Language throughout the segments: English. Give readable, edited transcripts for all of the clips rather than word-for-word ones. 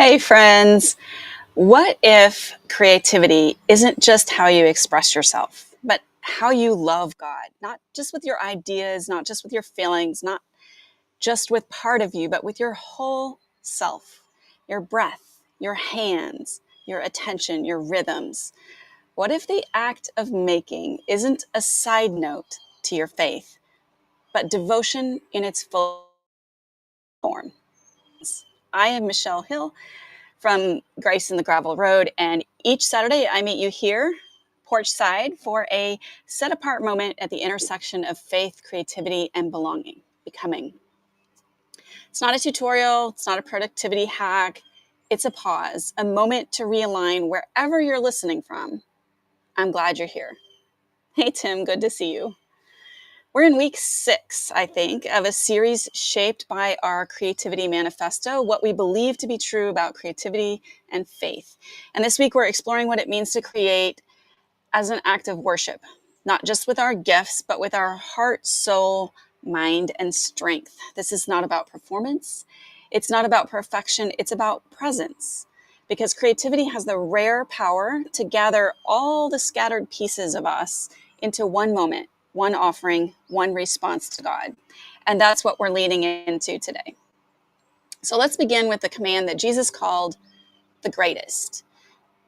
Hey, friends. What if creativity isn't just how you express yourself, but how you love God? Not just with your ideas, not just with your feelings, not just with part of you, but with your whole self, your breath, your hands, your attention, your rhythms. What if the act of making isn't a side note to your faith, but devotion in its full form? I am Michelle Hill from Grace in the Gravel Road. And each Saturday, I meet you here, porch-side, for a set-apart moment at the intersection of faith, creativity, and belonging, becoming. It's not a tutorial. It's not a productivity hack. It's a pause, a moment to realign wherever you're listening from. I'm glad you're here. Hey, Tim, good to see you. We're in week 6, I think, of a series shaped by our creativity manifesto, what we believe to be true about creativity and faith. And this week, we're exploring what it means to create as an act of worship, not just with our gifts, but with our heart, soul, mind, and strength. This is not about performance. It's not about perfection. It's about presence. Because creativity has the rare power to gather all the scattered pieces of us into one moment, one offering, one response to God. And that's what we're leaning into today. So let's begin with the command that Jesus called the greatest.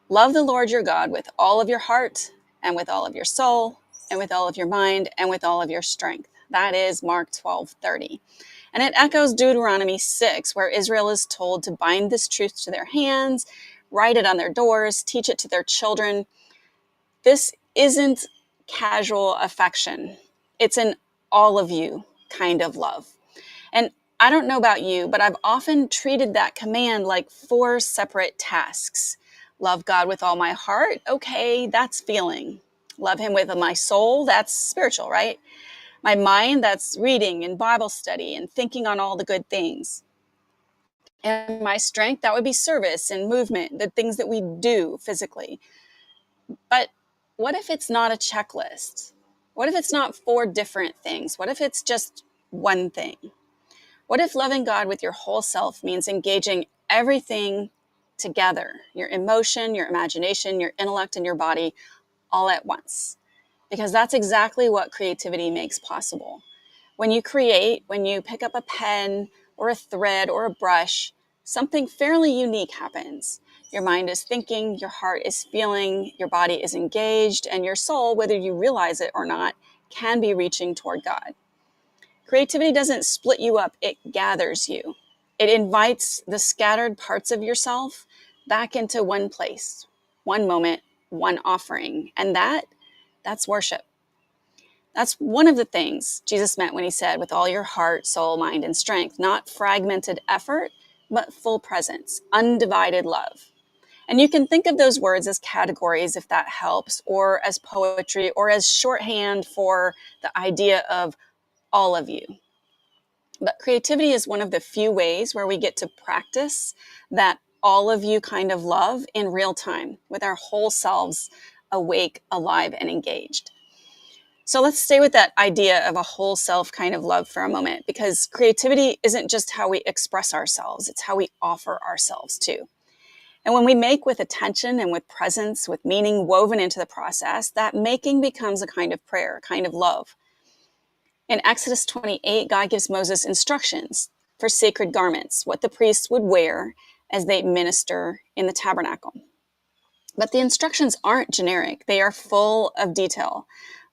Love the Lord your God with all of your heart and with all of your soul and with all of your mind and with all of your strength. That is Mark 12:30. And it echoes Deuteronomy 6, where Israel is told to bind this truth to their hands, write it on their doors, teach it to their children. This isn't casual affection. It's an all of you kind of love. And I don't know about you, but I've often treated that command like 4 separate tasks. Love God with all my heart. Okay, that's feeling. Love him with my soul. That's spiritual, right? My mind, that's reading and Bible study and thinking on all the good things. And my strength, that would be service and movement, the things that we do physically. But what if it's not a checklist? What if it's not 4 different things? What if it's just one thing? What if loving God with your whole self means engaging everything together, your emotion, your imagination, your intellect, and your body all at once? Because that's exactly what creativity makes possible. When you create, when you pick up a pen or a thread or a brush, something fairly unique happens. Your mind is thinking, your heart is feeling, your body is engaged, and your soul, whether you realize it or not, can be reaching toward God. Creativity doesn't split you up, it gathers you. It invites the scattered parts of yourself back into one place, one moment, one offering. And that's worship. That's one of the things Jesus meant when he said, with all your heart, soul, mind, and strength, not fragmented effort, but full presence, undivided love. And you can think of those words as categories if that helps, or as poetry, or as shorthand for the idea of all of you. But creativity is one of the few ways where we get to practice that all of you kind of love in real time with our whole selves awake, alive, and engaged. So let's stay with that idea of a whole self kind of love for a moment, because creativity isn't just how we express ourselves, it's how we offer ourselves too. And when we make with attention and with presence, with meaning woven into the process, that making becomes a kind of prayer, a kind of love. In Exodus 28, God gives Moses instructions for sacred garments, what the priests would wear as they minister in the tabernacle. But the instructions aren't generic. They are full of detail.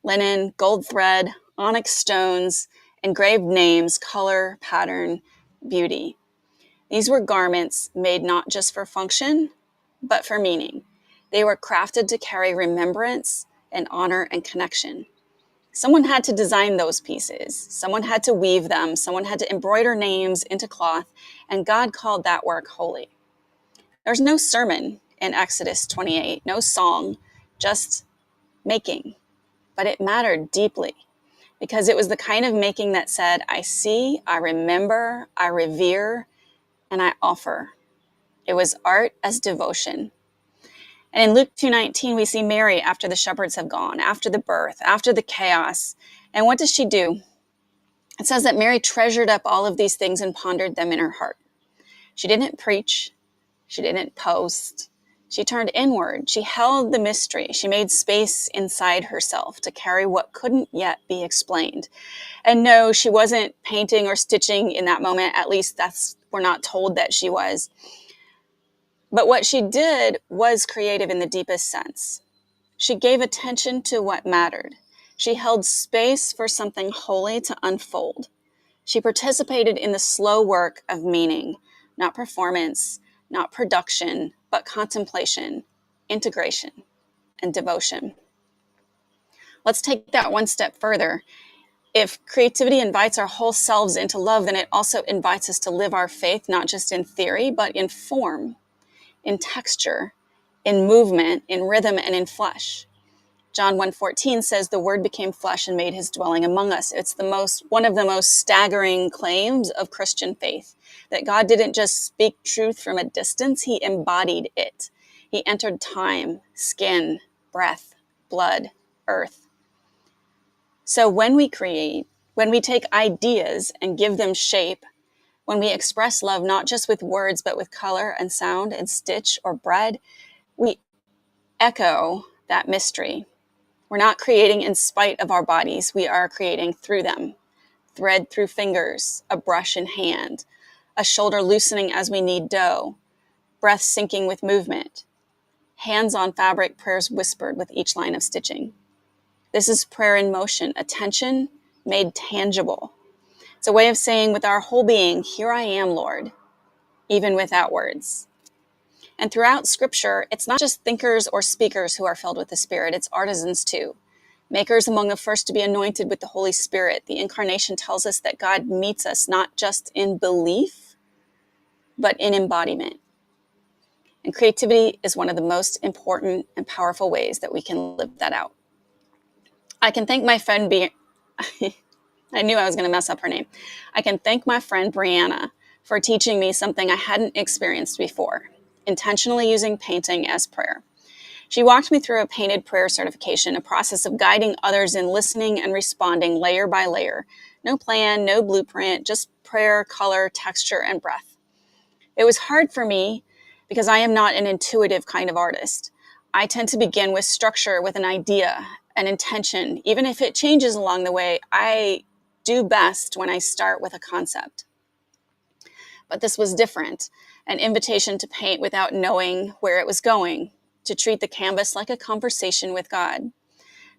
Linen, gold thread, onyx stones, engraved names, color, pattern, beauty. These were garments made not just for function, but for meaning. They were crafted to carry remembrance and honor and connection. Someone had to design those pieces. Someone had to weave them. Someone had to embroider names into cloth, and God called that work holy. There's no sermon in Exodus 28, no song, just making. But it mattered deeply because it was the kind of making that said, I see, I remember, I revere, and I offer. It was art as devotion. And in Luke 2:19, we see Mary after the shepherds have gone, after the birth, after the chaos. And what does she do? It says that Mary treasured up all of these things and pondered them in her heart. She didn't preach. She didn't post. She turned inward. She held the mystery. She made space inside herself to carry what couldn't yet be explained. And no, she wasn't painting or stitching in that moment. At least we're not told that she was. But what she did was creative in the deepest sense. She gave attention to what mattered. She held space for something holy to unfold. She participated in the slow work of meaning, not performance, not production, but contemplation, integration, and devotion. Let's take that one step further. If creativity invites our whole selves into love, then it also invites us to live our faith, not just in theory, but in form, in texture, in movement, in rhythm, and in flesh. John 1:14 says the word became flesh and made his dwelling among us. It's one of the most staggering claims of Christian faith, that God didn't just speak truth from a distance, he embodied it. He entered time, skin, breath, blood, earth. So when we create, when we take ideas and give them shape, when we express love not just with words, but with color and sound and stitch or bread, we echo that mystery. We're not creating in spite of our bodies. We are creating through them. Thread through fingers, a brush in hand, a shoulder loosening as we knead dough, breath syncing with movement, hands on fabric, prayers whispered with each line of stitching. This is prayer in motion, attention made tangible. It's a way of saying with our whole being, here I am, Lord, even without words. And throughout Scripture, it's not just thinkers or speakers who are filled with the Spirit, it's artisans too. Makers among the first to be anointed with the Holy Spirit. The Incarnation tells us that God meets us not just in belief, but in embodiment. And creativity is one of the most important and powerful ways that we can live that out. I can thank my friend I knew I was going to mess up her name. I can thank my friend Brianna for teaching me something I hadn't experienced before, intentionally using painting as prayer. She walked me through a painted prayer certification, a process of guiding others in listening and responding layer by layer. No plan, no blueprint, just prayer, color, texture, and breath. It was hard for me because I am not an intuitive kind of artist. I tend to begin with structure, with an idea, an intention. Even if it changes along the way, I do best when I start with a concept. But this was different, an invitation to paint without knowing where it was going, to treat the canvas like a conversation with God,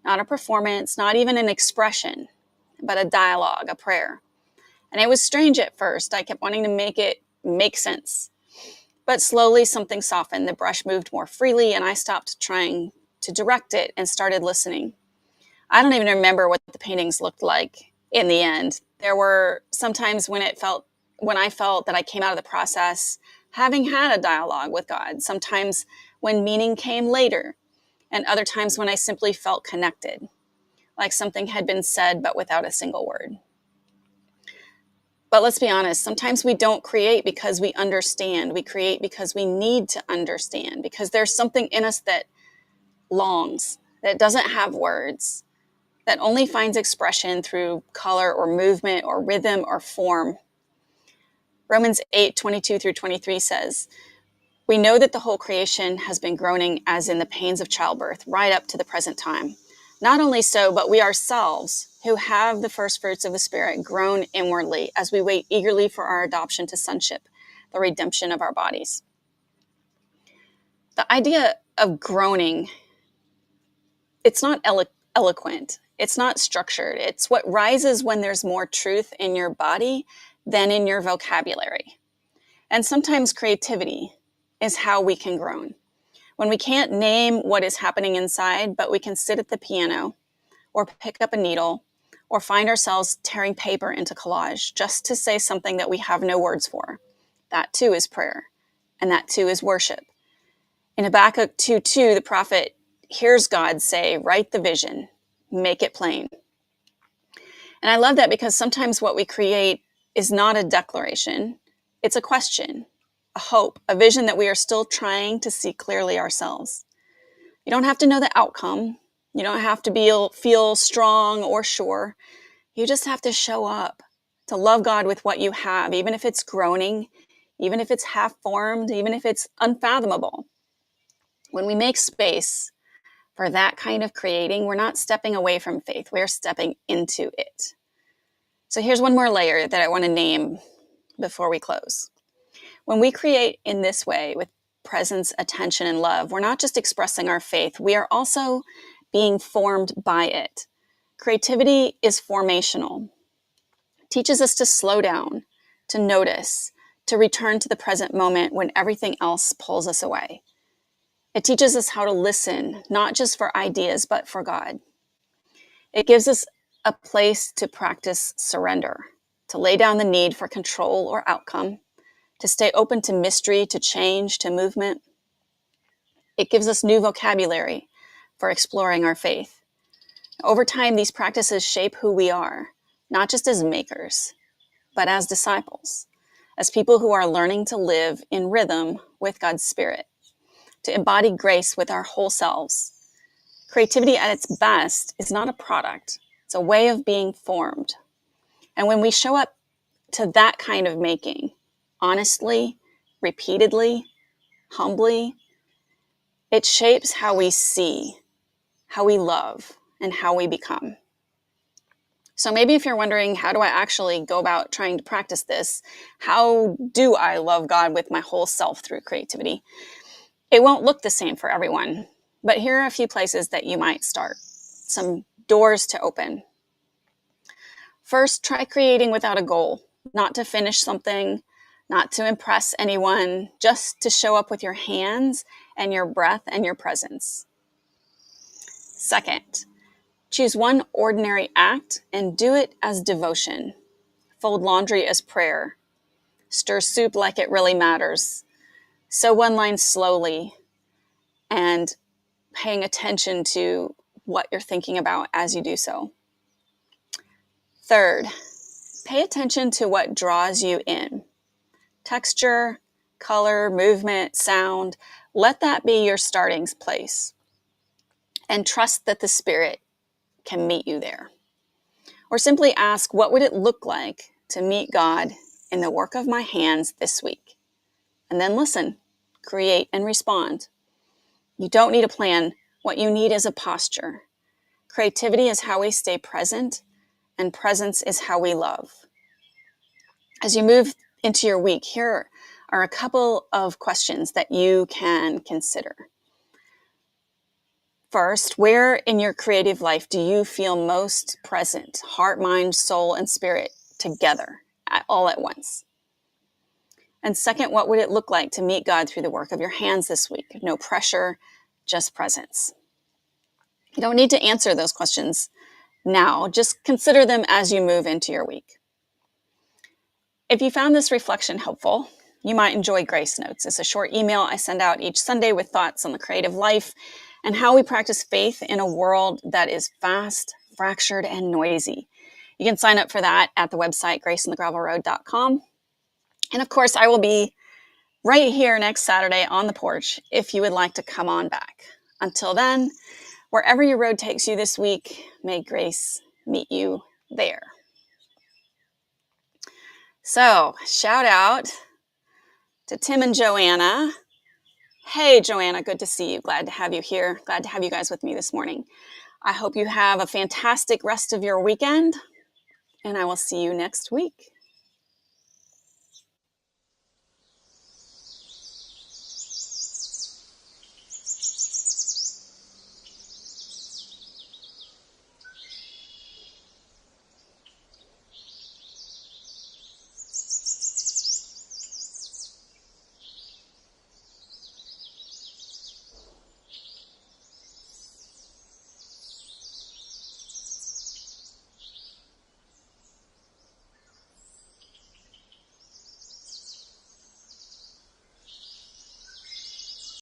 not a performance, not even an expression, but a dialogue, a prayer. And it was strange at first. I kept wanting to make it make sense. But slowly something softened. The brush moved more freely, and I stopped trying to direct it and started listening. I don't even remember what the paintings looked like in the end. There were some times when I felt that I came out of the process having had a dialogue with God, sometimes when meaning came later, and other times when I simply felt connected, like something had been said but without a single word. But let's be honest, sometimes we don't create because we understand. We create because we need to understand, because there's something in us that longs, that doesn't have words, that only finds expression through color or movement or rhythm or form. Romans 8:22-23 says, we know that the whole creation has been groaning as in the pains of childbirth right up to the present time. Not only so, but we ourselves, who have the first fruits of the Spirit, groan inwardly as we wait eagerly for our adoption to sonship, the redemption of our bodies. The idea of groaning, it's not eloquent. It's not structured. It's what rises when there's more truth in your body than in your vocabulary. And sometimes creativity is how we can groan. When we can't name what is happening inside, but we can sit at the piano or pick up a needle or find ourselves tearing paper into collage just to say something that we have no words for. That too is prayer, and that too is worship. In Habakkuk 2:2, the prophet hears God say, write the vision, make it plain. And I love that because sometimes what we create is not a declaration, it's a question, a hope, a vision that we are still trying to see clearly ourselves. You don't have to know the outcome. You don't have to feel strong or sure. You just have to show up, to love God with what you have, even if it's groaning, even if it's half-formed, even if it's unfathomable. When we make space for that kind of creating, we're not stepping away from faith, we're stepping into it. So here's one more layer that I want to name before we close. When we create in this way with presence, attention, and love, we're not just expressing our faith, we are also being formed by it. Creativity is formational. It teaches us to slow down, to notice, to return to the present moment when everything else pulls us away. It teaches us how to listen, not just for ideas, but for God. It gives us a place to practice surrender, to lay down the need for control or outcome, to stay open to mystery, to change, to movement. It gives us new vocabulary for exploring our faith. Over time, these practices shape who we are, not just as makers, but as disciples, as people who are learning to live in rhythm with God's Spirit, to embody grace with our whole selves. Creativity at its best is not a product, it's a way of being formed. And when we show up to that kind of making, honestly, repeatedly, humbly, it shapes how we see, how we love, and how we become. So maybe if you're wondering, how do I actually go about trying to practice this? How do I love God with my whole self through creativity? It won't look the same for everyone, but here are a few places that you might start, some doors to open. First, try creating without a goal, not to finish something, not to impress anyone, just to show up with your hands and your breath and your presence. Second, choose one ordinary act and do it as devotion. Fold laundry as prayer. Stir soup like it really matters. Sew one line slowly and paying attention to what you're thinking about as you do so. Third, pay attention to what draws you in. Texture, color, movement, sound. Let that be your starting place. And trust that the Spirit can meet you there. Or simply ask, what would it look like to meet God in the work of my hands this week? And then listen, create, and respond. You don't need a plan. What you need is a posture. Creativity is how we stay present, and presence is how we love. As you move into your week, here are a couple of questions that you can consider. First, where in your creative life do you feel most present? Heart, mind, soul, and spirit together, all at once. And second, what would it look like to meet God through the work of your hands this week? No pressure, just presence. You don't need to answer those questions now. Just consider them as you move into your week. If you found this reflection helpful, you might enjoy Grace Notes. It's a short email I send out each Sunday with thoughts on the creative life and how we practice faith in a world that is fast, fractured, and noisy. You can sign up for that at the website graceonthegravelroad.com. And of course, I will be right here next Saturday on the porch if you would like to come on back. Until then, wherever your road takes you this week, may grace meet you there. So, shout out to Tim and Joanna. Hey, Joanna, good to see you. Glad to have you here. Glad to have you guys with me this morning. I hope you have a fantastic rest of your weekend, and I will see you next week.